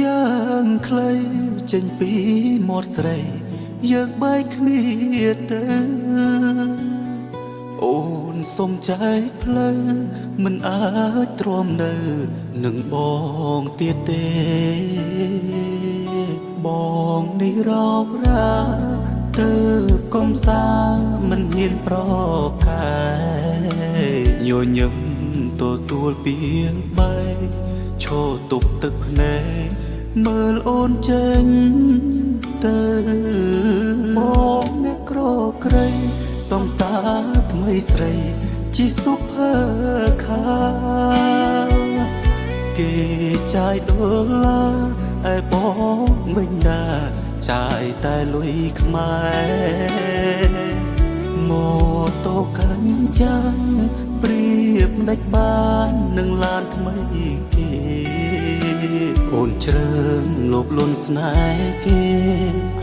យ៉ាងខ្លីចេញពីមាត់ស្រីយើងបែកគ្នាទៅអូនសុំចែកផ្លូវមិនអាចទ្រាំនៅនឹងបងទៀតទេបងនេះរោគរាទៅកំសាមិនហ៊ានប្រកែញញឹមទទួលពីបែកឈរទប់ទឹកភ្នែកមើលអូនចេញទៅបងអ្នកក្រក្រៃសំសារថ្មីស្រីជីសុភើខាគេចាយដុល្លារឯបងវិញណាចាយតែលុយខ្មែរម៉ូតូកាញ់ចាំងប្រៀបដាច់បាននឹងឡានថ្មីគេអូនជ្រើមលោភលន់ស្នេហ៍គេ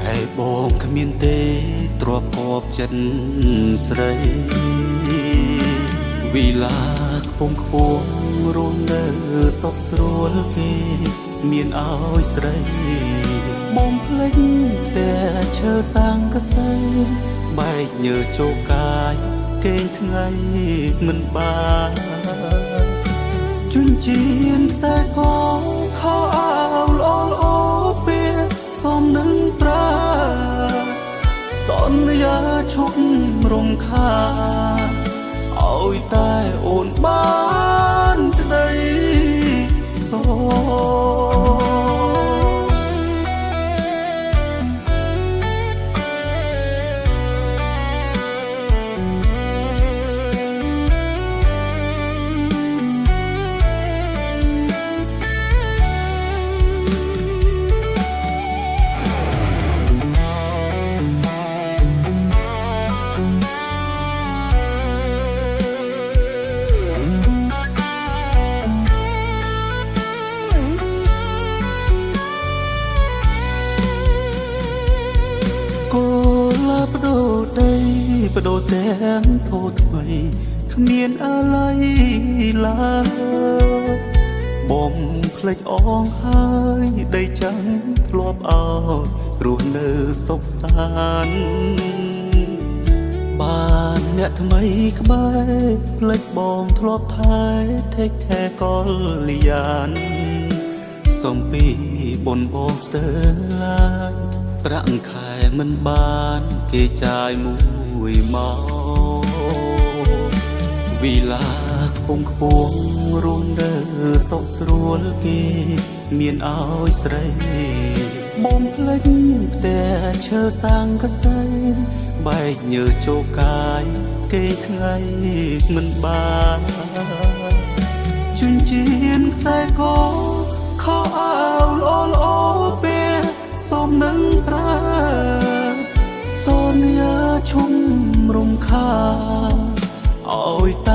ហើយបងគ្មានទេទ្របកបចិត្តស្រីវិឡាខ្ពងខ្ពស់រស់នៅសុខស្រួលគេមានឲ្យស្រីបងភ្លេចតែឈើសាំងកសែបែកញើចោកាយគេងថ្ងៃមិនបានជញ្ជៀនខ្សែកខោអាវល្អល្អពេលសំនឹងប្រាសន្យាឈប់រំខានឲ្យតែអូនបានក្តីសបដូរដីបដូរទាំងផូថ្មីគ្មានអាឡ័យឡើយបំភ្លេចអងហើយដីចាំងធ្លាប់អោយរស់នៅសុខសាន្តបានអ្នកថ្មីក្បែរភ្លេចបងធ្លាប់ថែថេកខែកលយានសំពីបុនបងស្ទើឡាយប្រាក់ខែមិនបានគេចាយមួយមកវិឡាខ្ពងខ្ពស់រស់នៅសុខស្រួលគេមានឲ្យស្រីបំភ្លេចតែឈើសាំងកសែបែកញើចោកាយគេថ្ងៃមិនបានជញ្ជៀនខ្សែកខោអាវល្អល្អពេលសំនឹងប្រាសន្យាឈុំរំខាឲ្យតែ